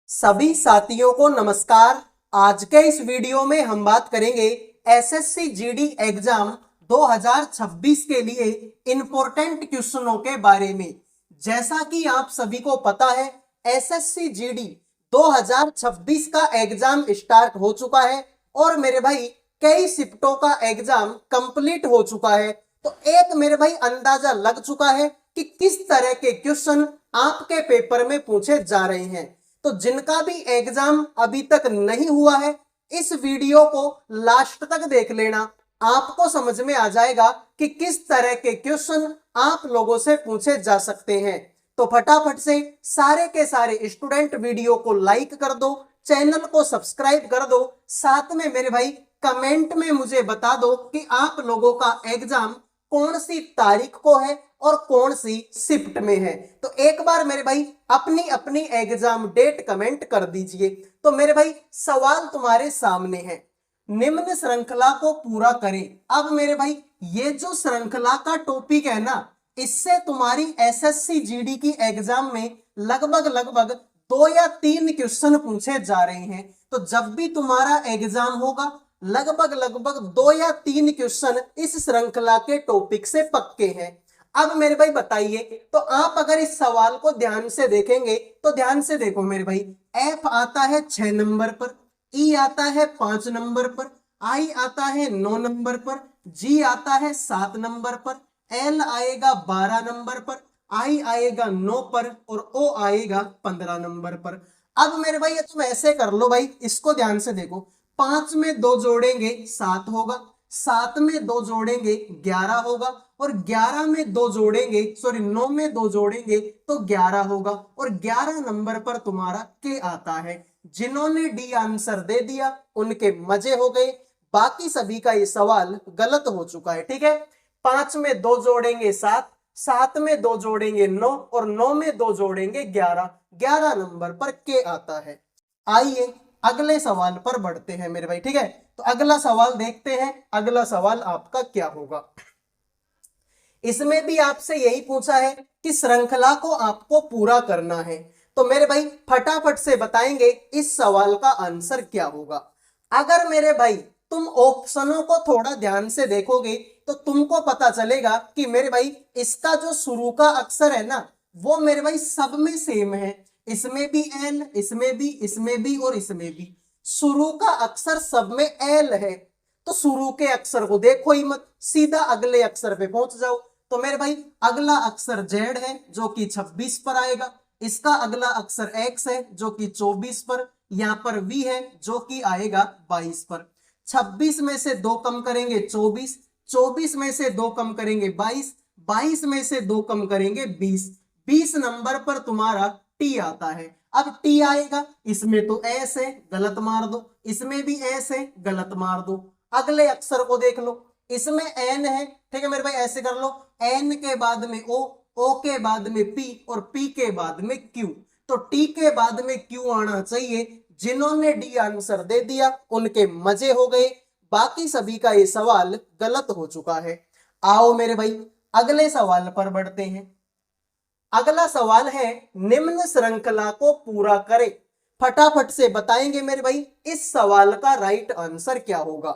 सभी साथियों को नमस्कार। आज के इस वीडियो में हम बात करेंगे एसएससी जीडी एग्जाम 2026 के लिए इंपॉर्टेंट क्वेश्चनों के बारे में। जैसा कि आप सभी को पता है, एसएससी जीडी 2026 का एग्जाम स्टार्ट हो चुका है और मेरे भाई कई शिफ्टों का एग्जाम कंप्लीट हो चुका है। तो एक मेरे भाई अंदाजा लग चुका है कि किस तरह के क्वेश्चन आपके पेपर में पूछे जा रहे हैं। तो जिनका भी एग्जाम अभी तक नहीं हुआ है, इस वीडियो को लास्ट तक देख लेना, आपको समझ में आ जाएगा कि किस तरह के क्वेश्चन आप लोगों से पूछे जा सकते हैं। तो फटाफट से सारे के सारे स्टूडेंट वीडियो को लाइक कर दो, चैनल को सब्सक्राइब कर दो, साथ में मेरे भाई कमेंट में मुझे बता दो कि आप लोगों का एग्जाम कौन सी तारीख को है और कौन सी शिफ्ट में है। तो एक बार मेरे भाई अपनी अपनी एग्जाम डेट कमेंट कर दीजिए। तो मेरे भाई सवाल तुम्हारे सामने है, निम्न श्रृंखला को पूरा करें। अब मेरे भाई ये जो श्रृंखला का टॉपिक है ना, इससे तुम्हारी एसएससी जीडी की एग्जाम में लगभग 2 या 3 क्वेश्चन पूछे जा रहे हैं। तो जब भी तुम्हारा एग्जाम होगा, लगभग 2 या 3 क्वेश्चन इस श्रृंखला के टॉपिक से पक्के हैं। अब मेरे भाई बताइए, तो आप अगर इस सवाल को ध्यान से देखेंगे तो ध्यान से देखो मेरे भाई, एफ आता है 6 नंबर पर, ई आता है 5 नंबर पर, आई आता है 9 नंबर पर, जी आता है 7 नंबर पर, एल आएगा 12 नंबर पर, आई आएगा 9 पर और ओ आएगा 15 नंबर पर। अब मेरे भाई ये तुम ऐसे कर लो भाई, इसको ध्यान से देखो, 5 में 2 जोड़ेंगे 7 होगा, 7 में 2 जोड़ेंगे 11 होगा और 11 में 2 जोड़ेंगे 9 में 2 जोड़ेंगे तो 11 होगा और 11 नंबर पर तुम्हारा के आता है। जिन्होंने डी आंसर दे दिया उनके मजे हो गए, बाकी सभी का ये सवाल गलत हो चुका है। ठीक है, 5 में 2 जोड़ेंगे 7, 7 में 2 जोड़ेंगे 9 और 9 में 2 जोड़ेंगे 11, 11 नंबर पर के आता है। आइए अगले सवाल पर बढ़ते हैं मेरे भाई। ठीक है, तो अगला सवाल देखते हैं, अगला सवाल आपका क्या होगा। इसमें भी आपसे यही पूछा है कि श्रृंखला को आपको पूरा करना है। तो मेरे भाई फटाफट से बताएंगे इस सवाल का आंसर क्या होगा। अगर मेरे भाई तुम ऑप्शनों को थोड़ा ध्यान से देखोगे तो तुमको पता चलेगा कि मेरे भाई इसका जो शुरू का अक्षर है ना, वो मेरे भाई सब में सेम है। इसमें भी एल, इसमें भी, इसमें भी और इसमें भी शुरू का अक्षर सब में एल है। तो शुरू के अक्षर को देखो ही मत, सीधा अगले अक्षर पे पहुंच जाओ। तो मेरे भाई अगला अक्षर जेड है जो कि 26 पर आएगा, इसका अगला अक्षर एक्स है जो कि 24 पर, यहां पर वी है जो कि आएगा 22 पर। 26 में से 2 कम करेंगे 24, 24 में से 2 कम करेंगे 22, 22 में से 2 कम करेंगे 20, 20 नंबर पर तुम्हारा टी आता है। अब टी आएगा, इसमें तो एस है, गलत मार दो, इसमें भी एस है, गलत मार दो। अगले अक्षर को देख लो, इसमें एन है। ठीक है मेरे भाई, ऐसे कर लो, एन के बाद में ओ के बाद में पी और पी के बाद में क्यू। तो टी के बाद में क्यू आना चाहिए। जिन्होंने डी आंसर दे दिया उनके मजे हो गए, बाकी सभी का ये सवाल गलत हो चुका है। आओ मेरे भाई अगले सवाल पर बढ़ते हैं। अगला सवाल है, निम्न श्रृंखला को पूरा करें। फटाफट से बताएंगे मेरे भाई इस सवाल का राइट आंसर क्या होगा।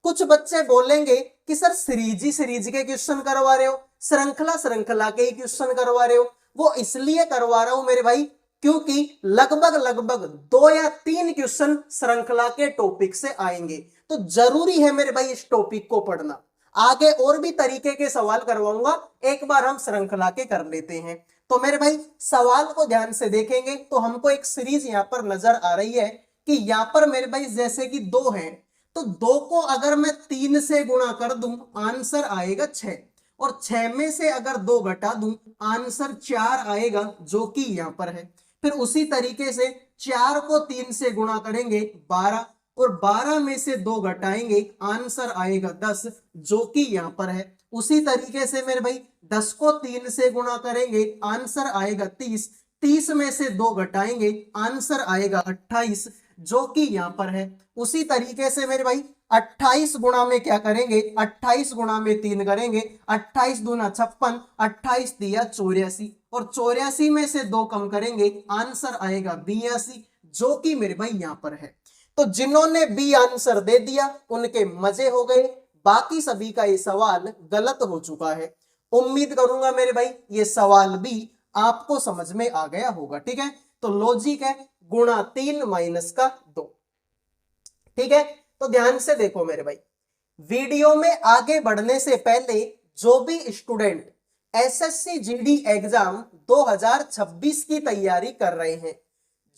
कुछ बच्चे बोलेंगे कि सर सीरीज के क्वेश्चन करवा रहे हो, श्रृंखला के ही क्वेश्चन करवा रहे हो। वो इसलिए करवा रहा हूं मेरे भाई क्योंकि लगभग 2 या 3 क्वेश्चन श्रृंखला के टॉपिक से आएंगे। तो जरूरी है मेरे भाई इस टॉपिक को पढ़ना। आगे और भी तरीके के सवाल करवाऊंगा, एक बार हम श्रृंखला के कर लेते हैं। तो मेरे भाई सवाल को ध्यान से देखेंगे तो हमको एक सीरीज यहां पर नजर आ रही है कि यहां पर मेरे भाई जैसे कि 2 है, तो 2 को अगर मैं 3 से गुणा कर दूं आंसर आएगा 6, और 6 में से अगर 2 घटा दूं आंसर 4 आएगा जो कि यहां पर है। फिर उसी तरीके से 4 को 3 से गुणा करेंगे 12, और 12 में से 2 घटाएंगे आंसर आएगा 10 जो कि यहां पर है। उसी तरीके से मेरे भाई 10 को 3 से गुणा करेंगे आंसर आएगा 30, 30 में से 2 घटाएंगे आंसर आएगा 28 जो कि यहां पर है। उसी तरीके से मेरे भाई 28 गुणा में क्या करेंगे, 28 गुणा में 3 करेंगे, 28 दूना 56, 28 दिया 84 और 84 में से 2 कम करेंगे आंसर आएगा 82, जो कि मेरे भाई यहां पर है। तो जिन्होंने बी आंसर दे दिया उनके मजे हो गए, बाकी सभी का ये सवाल गलत हो चुका है। उम्मीद करूंगा मेरे भाई ये सवाल भी आपको समझ में आ गया होगा। ठीक है, तो लॉजिक है गुणा 3 माइनस का 2। ठीक है, तो ध्यान से देखो मेरे भाई, वीडियो में आगे बढ़ने से पहले जो भी स्टूडेंट एसएससी जीडी एग्जाम 2026 की तैयारी कर रहे हैं,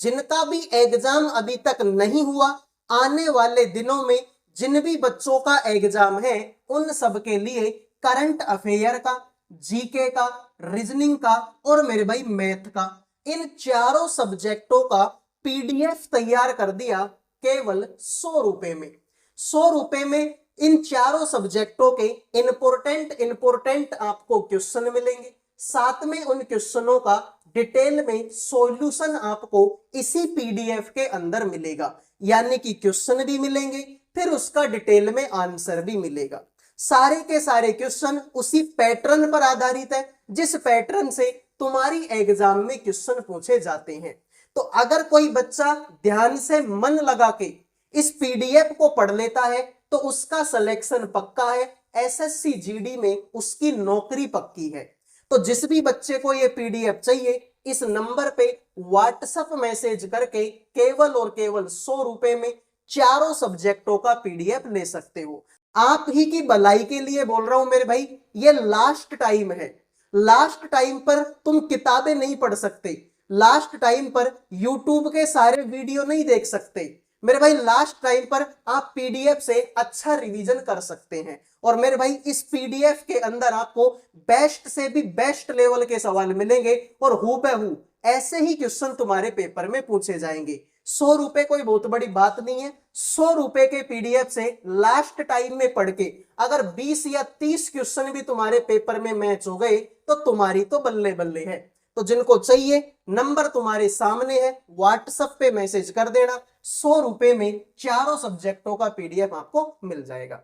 जिनका भी एग्जाम अभी तक नहीं हुआ, आने वाले दिनों में जिन भी बच्चों का एग्जाम है, उन सब के लिए करंट अफेयर का, जीके का, रीजनिंग का और मेरे भाई मैथ का, इन चारों सब्जेक्टों का पीडीएफ तैयार कर दिया केवल 100 रुपए में। 100 रुपए में इन चारों सब्जेक्टों के इंपोर्टेंट आपको क्वेश्चन मिलेंगे, साथ में उन क्वेश्चनों का डिटेल में सॉल्यूशन आपको इसी पीडीएफ के अंदर मिलेगा। यानी कि क्वेश्चन भी मिलेंगे, फिर उसका डिटेल में आंसर भी मिलेगा। सारे के सारे क्वेश्चन उसी पैटर्न पर आधारित है जिस पैटर्न से तुम्हारी एग्जाम में क्वेश्चन पूछे जाते हैं। तो अगर कोई बच्चा ध्यान से मन लगा के इस पीडीएफ को पढ़ लेता है तो उसका सिलेक्शन पक्का है, एसएससी जीडी में उसकी नौकरी पक्की है। तो जिस भी बच्चे को ये पीडीएफ चाहिए, इस नंबर पे व्हाट्सएप मैसेज करके केवल और केवल 100 रुपए में चारों सब्जेक्टों का पीडीएफ ले सकते हो। आप ही की भलाई के लिए बोल रहा हूं मेरे भाई, ये लास्ट टाइम है। लास्ट टाइम पर तुम किताबें नहीं पढ़ सकते, लास्ट टाइम पर यूट्यूब के सारे वीडियो नहीं देख सकते मेरे भाई, लास्ट टाइम पर आप पीडीएफ से अच्छा रिवीजन कर सकते हैं। और मेरे भाई इस पीडीएफ के अंदर आपको बेस्ट से भी बेस्ट लेवल के सवाल मिलेंगे और हूबहू ऐसे ही क्वेश्चन तुम्हारे पेपर में पूछे जाएंगे। 100 रुपए कोई बहुत बड़ी बात नहीं है। 100 रुपए के पीडीएफ से लास्ट टाइम में पढ़ के अगर 20 या 30 क्वेश्चन भी तुम्हारे पेपर में मैच हो गए तो तुम्हारी तो बल्ले बल्ले है। तो जिनको चाहिए नंबर तुम्हारे सामने है, व्हाट्सएप पे मैसेज कर देना, 100 रुपए में चारों सब्जेक्टों का पीडीएफ आपको मिल जाएगा।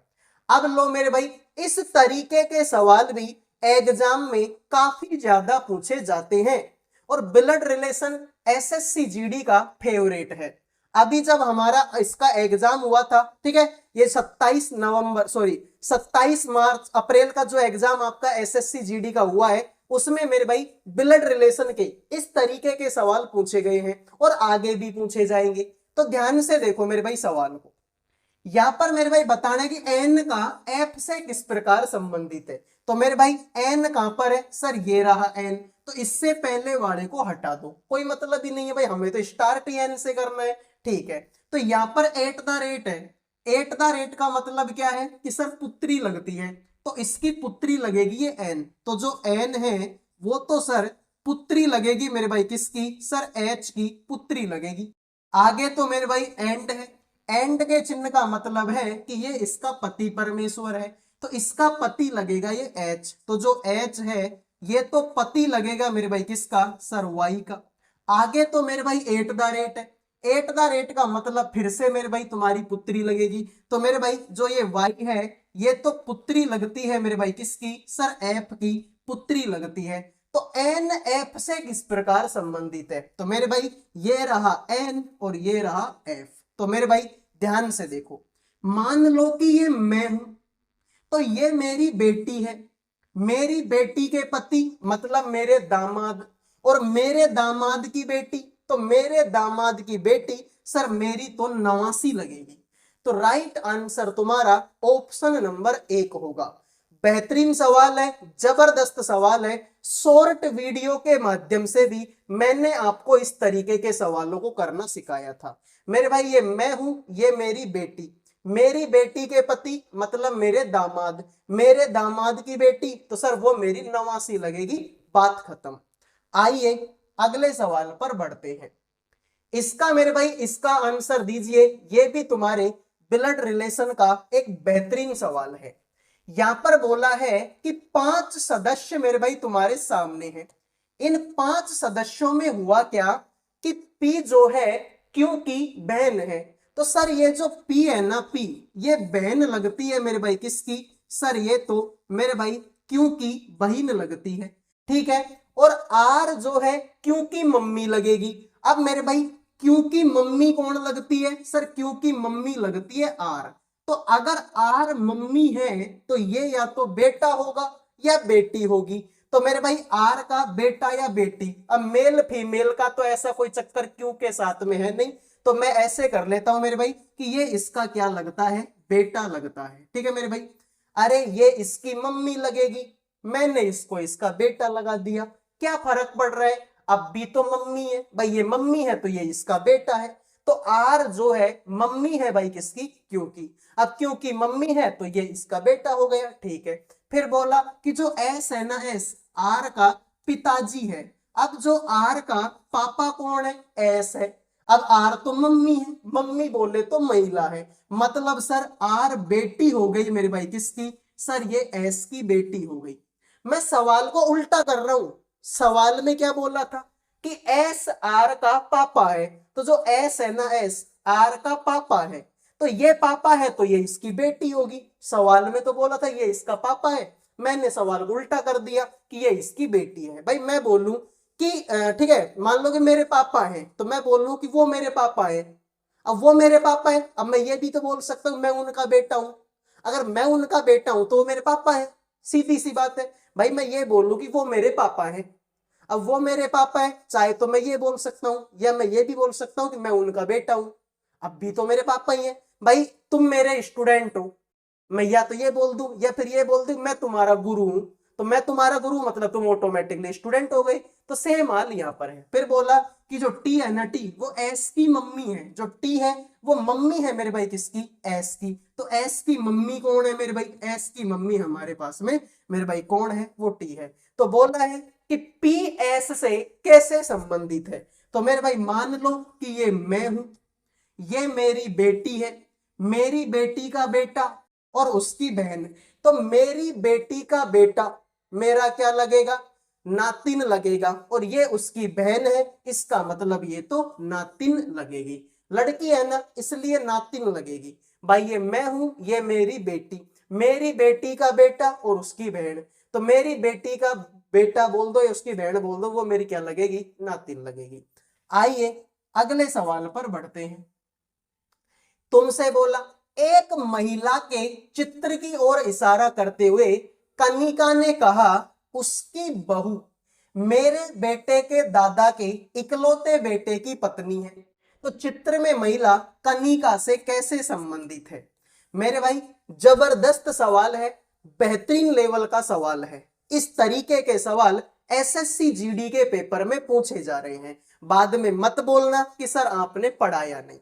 अब लो मेरे भाई, इस तरीके के सवाल भी एग्जाम में काफी ज्यादा पूछे जाते हैं और ब्लड रिलेशन एसएससी जीडी का फेवरेट है। अभी जब हमारा इसका एग्जाम हुआ था, ठीक है, ये 27 मार्च अप्रैल का जो एग्जाम आपका एसएससी जीडी का हुआ है, उसमें मेरे भाई ब्लड रिलेशन के इस तरीके के सवाल पूछे गए हैं और आगे भी पूछे जाएंगे। तो ध्यान से देखो मेरे भाई सवाल को, यहां पर मेरे भाई बताना है कि एन का एफ से किस प्रकार संबंधित है। तो मेरे भाई एन कहां पर है, सर ये रहा एन, तो इससे पहले वाले को हटा दो, कोई मतलब ही नहीं है भाई, हमें तो स्टार्ट ही एन से करना है। ठीक है, तो यहां पर एट द रेट है, एट द रेट का मतलब क्या है कि सर पुत्री लगती है, तो इसकी पुत्री लगेगी ये एन, तो जो एन है वो तो सर पुत्री लगेगी मेरे भाई किसकी, सर एच की पुत्री लगेगी। आगे तो मेरे भाई एंड है, एंड के चिन्ह का मतलब है कि ये इसका पति परमेश्वर है, तो इसका पति लगेगा ये एच, तो जो एच है ये तो पति लगेगा मेरे भाई किसका, सर वाई का। आगे तो मेरे भाई एट द रेट है, एट द रेट का मतलब फिर से मेरे भाई तुम्हारी पुत्री लगेगी, तो मेरे भाई जो ये वाई है ये तो पुत्री लगती है मेरे भाई किसकी, सर एफ की पुत्री लगती है। तो एन एफ से किस प्रकार संबंधित है, तो मेरे भाई ये रहा एन और ये रहा एफ। तो मेरे भाई ध्यान से देखो, मान लो कि ये मैं हूं, तो ये मेरी बेटी है, मेरी बेटी के पति मतलब मेरे दामाद, और मेरे दामाद की बेटी, तो मेरे दामाद की बेटी सर मेरी तो नवासी लगेगी। तो राइट आंसर तुम्हारा ऑप्शन नंबर 1 होगा। बेहतरीन सवाल है, जबरदस्त सवाल है। शॉर्ट वीडियो के माध्यम से भी मैंने आपको इस तरीके के सवालों को करना सिखाया था मेरे भाई। ये मैं हूं, ये मेरी बेटी, मेरी बेटी के पति मतलब मेरे दामाद, मेरे दामाद की बेटी, तो सर वो मेरी नवासी लगेगी, बात खत्म। आइए अगले सवाल पर बढ़ते हैं। इसका मेरे भाई इसका आंसर दीजिए, ये भी तुम्हारे ब्लड रिलेशन का एक बेहतरीन सवाल है। यहां पर बोला है कि 5 सदस्य मेरे भाई तुम्हारे सामने हैं, इन 5 सदस्यों में हुआ क्या कि पी जो है क्यू की बहन है, तो सर ये जो पी है ना, पी ये बहन लगती है मेरे भाई किसकी, सर ये तो मेरे भाई क्यू की बहन लगती है। ठीक है, और आर जो है क्यू की मम्मी लगेगी। अब मेरे भाई क्यू की मम्मी कौन लगती है सर? क्यू की मम्मी लगती है आर। तो अगर आर मम्मी है तो ये या तो बेटा होगा या बेटी होगी। तो मेरे भाई आर का बेटा या बेटी, अब मेल फीमेल का तो ऐसा कोई चक्कर क्यू के साथ में है नहीं, तो मैं ऐसे कर लेता हूं मेरे भाई कि ये इसका क्या लगता है? बेटा लगता है। ठीक है मेरे भाई। अरे ये इसकी मम्मी लगेगी, मैंने इसको इसका बेटा लगा दिया, क्या फर्क पड़ रहा है? अब भी तो मम्मी है भाई, ये मम्मी है तो ये इसका बेटा है। तो आर जो है मम्मी है भाई किसकी? क्यू की। अब क्योंकि मम्मी है तो ये इसका बेटा हो गया। ठीक है। फिर बोला कि जो एस है ना, एस आर का पिताजी है। अब जो आर का पापा कौन है? एस है। अब आर तो मम्मी है, मम्मी बोले तो महिला है, मतलब सर आर बेटी हो गई मेरे भाई किसकी? सर ये एस की बेटी हो गई। मैं सवाल को उल्टा कर रहा हूं। सवाल में क्या बोला था कि एस आर का पापा है, तो जो एस है ना, एस आर का पापा है, तो ये पापा है तो ये इसकी बेटी होगी। सवाल में तो बोला था ये इसका पापा है, मैंने सवाल को उल्टा कर दिया कि ये इसकी बेटी है। भाई मैं बोलूं कि ठीक है, मान लो कि मेरे पापा हैं, तो मैं बोलूं कि वो मेरे पापा है। अब वो मेरे पापा है, अब मैं ये भी तो बोल सकता हूं मैं उनका बेटा हूं। अगर मैं उनका बेटा हूं तो वो मेरे पापा है, सीधी सी बात है। भाई मैं ये बोलूं कि वो मेरे पापा है, अब वो मेरे पापा है, चाहे तो मैं ये बोल सकता हूं या मैं ये भी बोल सकता हूं कि मैं उनका बेटा हूं, अब भी तो मेरे पापा ही है। भाई तुम मेरे स्टूडेंट हो, मैं या तो ये बोल दूं या फिर ये बोल दूं मैं तुम्हारा गुरु हूं, तो मैं तुम्हारा गुरु मतलब तुम ऑटोमेटिकली स्टूडेंट हो गए। तो सेम हाल यहाँ पर है। फिर बोला कि जो टी है ना, टी वो एस की मम्मी है, जो टी है वो मम्मी है मेरे भाई किसकी? एस की। तो एस की मम्मी कौन है मेरे भाई? एस की मम्मी हमारे पास में मेरे भाई कौन है? वो टी है। तो बोला है कि पी एस से कैसे संबंधित है? तो मेरे भाई मान लो कि ये मैं हूं, ये मेरी बेटी है, मेरी बेटी का बेटा और उसकी बहन। तो मेरी बेटी का बेटा मेरा क्या लगेगा? नातिन लगेगा, और ये उसकी बहन है, इसका मतलब ये तो नातिन लगेगी। लड़की है ना इसलिए नातिन लगेगी। भाई ये मैं हूं, ये मेरी बेटी का बेटा और उसकी बहन। तो मेरी बेटी का बेटा बोल दो या उसकी बहन बोल दो, वो मेरी क्या लगेगी? नातिन लगेगी। आइए अगले सवाल पर बढ़ते हैं। तुमसे बोला एक महिला के चित्र की ओर इशारा करते हुए कनिका ने कहा उसकी बहू मेरे बेटे के दादा के इकलौते बेटे की पत्नी है। तो चित्र में महिला कनिका से कैसे संबंधित है? मेरे भाई जबरदस्त सवाल है, बेहतरीन लेवल का सवाल है। इस तरीके के सवाल एसएससी जीडी के पेपर में पूछे जा रहे हैं। बाद में मत बोलना कि सर आपने पढ़ाया नहीं।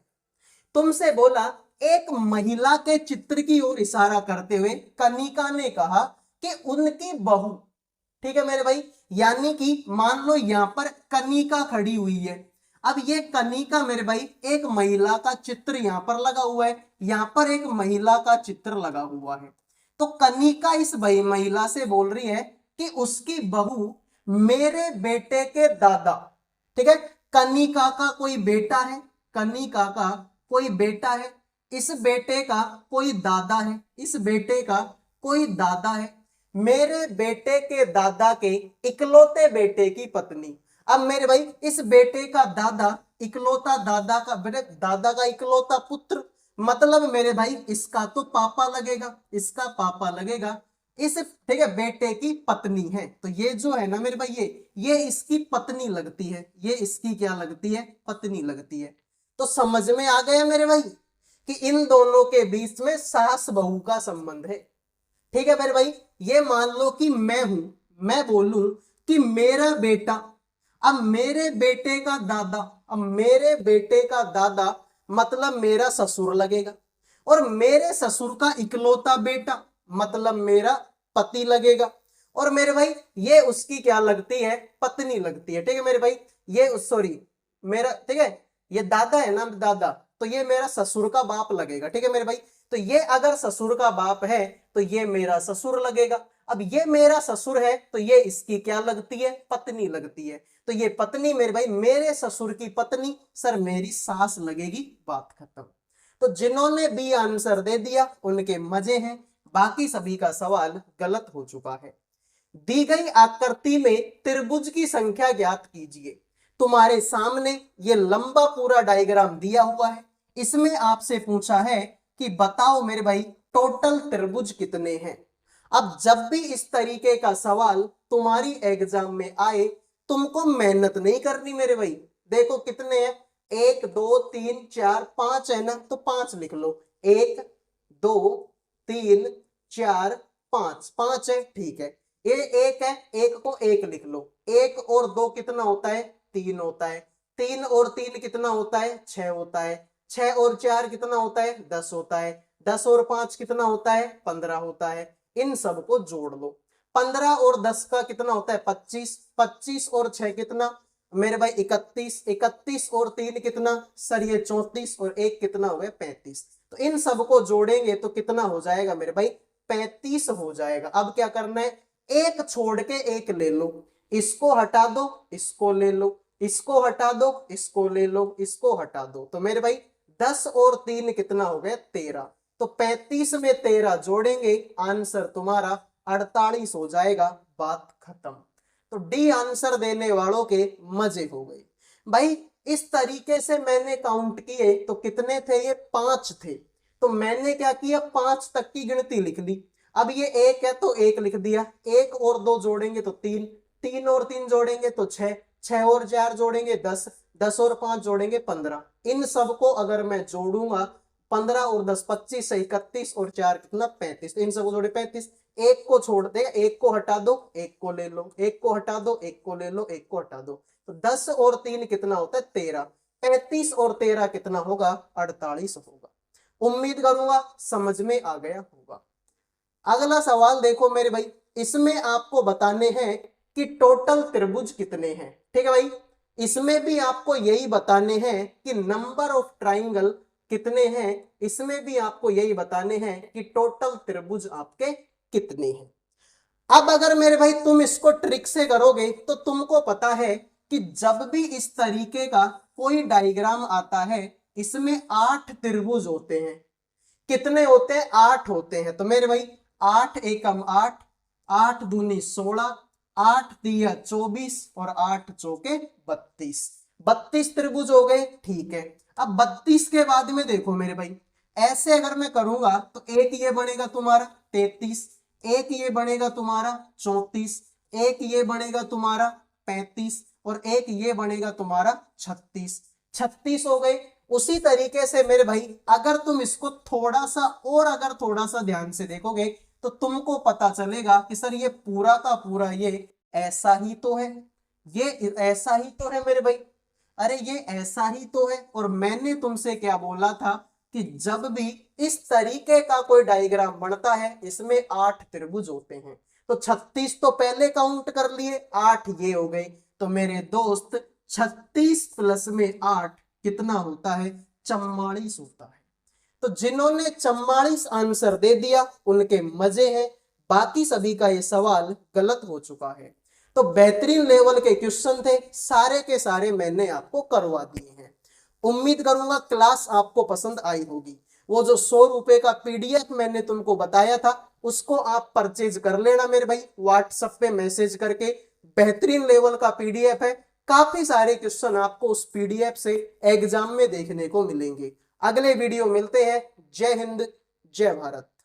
तुमसे बोला एक महिला के चित्र की ओर इशारा करते हुए कनिका ने कहा कि उनकी बहू। ठीक है मेरे भाई, यानी कि मान लो यहां पर कनिका खड़ी हुई है। अब ये कनिका मेरे भाई एक महिला का चित्र यहां पर लगा हुआ है, यहां पर एक महिला का चित्र लगा हुआ है। तो कनिका इस महिला से बोल रही है कि उसकी बहू मेरे बेटे के दादा। ठीक है, कनिका का कोई बेटा है, कनिका का कोई बेटा है, इस बेटे का कोई दादा है, इस बेटे का कोई दादा है, मेरे बेटे के दादा के इकलौते बेटे की पत्नी। अब मेरे भाई इस बेटे का दादा इकलौता, दादा का बेटे, दादा का इकलौता पुत्र, मतलब मेरे भाई इसका तो पापा लगेगा, इसका पापा लगेगा। इस ठीक है बेटे की पत्नी है, तो ये जो है ना मेरे भाई ये इसकी पत्नी लगती है, ये इसकी क्या लगती है? पत्नी लगती है। तो समझ में आ गया मेरे भाई कि इन दोनों के बीच में सास बहू का संबंध है। ठीक है मेरे भाई, ये मान लो कि मैं हूं, मैं बोलूं कि मेरा बेटा, अब मेरे बेटे का दादा, अब मेरे बेटे का दादा मतलब मेरा ससुर लगेगा, और मेरे ससुर का इकलौता बेटा मतलब मेरा पति लगेगा, और मेरे भाई ये उसकी क्या लगती है? पत्नी लगती है। ठीक है मेरे भाई, ये सॉरी मेरा, ठीक है ये दादा है ना, दादा, तो ये मेरा ससुर का बाप लगेगा। ठीक है मेरे भाई, तो ये अगर ससुर का बाप है तो ये मेरा ससुर लगेगा। अब ये मेरा ससुर है तो ये इसकी क्या लगती है? पत्नी लगती है। तो ये पत्नी मेरे भाई, मेरे ससुर की पत्नी सर मेरी सास लगेगी, बात खत्म। तो जिन्होंने बी आंसर दे दिया उनके मजे हैं, बाकी सभी का सवाल गलत हो चुका है। दी गई आकृति में त्रिभुज की संख्या ज्ञात कीजिए। तुम्हारे सामने ये लंबा पूरा डायग्राम दिया हुआ है। इसमें आपसे पूछा है कि बताओ मेरे भाई टोटल त्रिभुज कितने हैं। अब जब भी इस तरीके का सवाल तुम्हारी एग्जाम में आए, तुमको मेहनत नहीं करनी मेरे भाई। देखो कितने हैं, 1 2 3 4 5 है ना, तो 5 लिख लो। 1 2 3 4 5, 5 है, ठीक है। ये 1 है, 1 को 1 लिख लो। 1 और 2 कितना होता है, 3 होता है। 3 और 3 कितना होता है, 6 होता है। 6 और 4 कितना होता है, 10 होता है। 10 और 5 कितना होता है, 15 होता है। इन सबको जोड़ लो। 15 और 10 का कितना होता है, 25। 25 और 6 कितना मेरे भाई, 31। 31 और 3 कितना सर, ये 34। और 1 कितना हो गया, 35। तो इन सबको जोड़ेंगे तो कितना हो जाएगा मेरे भाई, 35 हो जाएगा। अब क्या करना है, एक छोड़ के एक ले लो। इसको हटा दो, इसको ले लो, इसको हटा दो, इसको ले लो, इसको हटा दो। तो मेरे भाई 10 और 3 कितना हो गया, 13। तो 35 में 13 जोड़ेंगे, आंसर तुम्हारा 48 हो जाएगा। बात खत्म। तो डी आंसर देने वालों के मजे हो गए भाई। इस तरीके से मैंने काउंट किए तो कितने थे, ये 5 थे। तो मैंने क्या किया, 5 तक की गिनती लिख ली। अब ये 1 है तो 1 लिख दिया। 1 और 2 जोड़ेंगे तो 3, 3 और 3 जोड़ेंगे तो 6, 6 और 4 जोड़ेंगे 10, 10 और 5 जोड़ेंगे 15। इन सबको अगर मैं जोड़ूंगा, 15 और 10 25 से 31 और 4 कितना 35। इन सबको जोड़े 35। एक को छोड़ दे, एक को हटा दो, एक को ले लो, एक को हटा दो, एक को ले लो, एक को हटा दो। तो 10 और 3 कितना होता है, 13। 35 और 13 कितना होगा, 48 होगा। उम्मीद करूंगा समझ में आ गया होगा। अगला सवाल देखो मेरे भाई, इसमें आपको बताने हैं कि टोटल त्रिभुज कितने हैं। ठीक है भाई, इसमें भी आपको यही बताने हैं कि नंबर ऑफ ट्राइंगल कितने हैं। इसमें भी आपको यही बताने हैं कि टोटल त्रिभुज आपके कितने हैं। अब अगर मेरे भाई तुम इसको ट्रिक से करोगे तो तुमको पता है कि जब भी इस तरीके का कोई डायग्राम आता है, इसमें 8 त्रिभुज होते हैं। कितने होते हैं, 8 होते हैं। तो मेरे भाई 8 एकम 8, 8 दूनी 16, 8 तिया 24 और 8 चौके 32। 32 त्रिभुज हो गए, ठीक है। अब 32 के बाद में देखो मेरे भाई, ऐसे अगर मैं करूंगा तो एक ये बनेगा तुम्हारा 33, एक ये बनेगा तुम्हारा 34, एक ये बनेगा तुम्हारा 35 और एक ये बनेगा तुम्हारा 36। 36 हो गए। उसी तरीके से मेरे भाई अगर तुम इसको थोड़ा सा और अगर थोड़ा सा ध्यान से देखोगे तो तुमको पता चलेगा कि सर ये पूरा का पूरा ये ऐसा ही तो है, ये ऐसा ही तो है मेरे भाई। अरे ये ऐसा ही तो है। और मैंने तुमसे क्या बोला था कि जब भी इस तरीके का कोई डायग्राम बनता है, इसमें 8 त्रिभुज होते हैं। तो 36 तो पहले काउंट कर लिए, 8 ये हो गए। तो मेरे दोस्त 36 प्लस में 8 कितना होता है, 44 होता है। तो जिन्होंने 44 आंसर दे दिया उनके मजे हैं, बाकी सभी का ये सवाल गलत हो चुका है। तो बेहतरीन लेवल के क्वेश्चन थे, सारे के सारे मैंने आपको करवा दिए हैं। उम्मीद करूंगा क्लास आपको पसंद आई होगी। वो जो 100 रुपए का पीडीएफ मैंने तुमको बताया था, उसको आप परचेज कर लेना मेरे भाई, व्हाट्सएप पे मैसेज करके। बेहतरीन लेवल का पीडीएफ है, काफी सारे क्वेश्चन आपको उस पीडीएफ से एग्जाम में देखने को मिलेंगे। अगले वीडियो मिलते हैं। जय हिंद, जय भारत।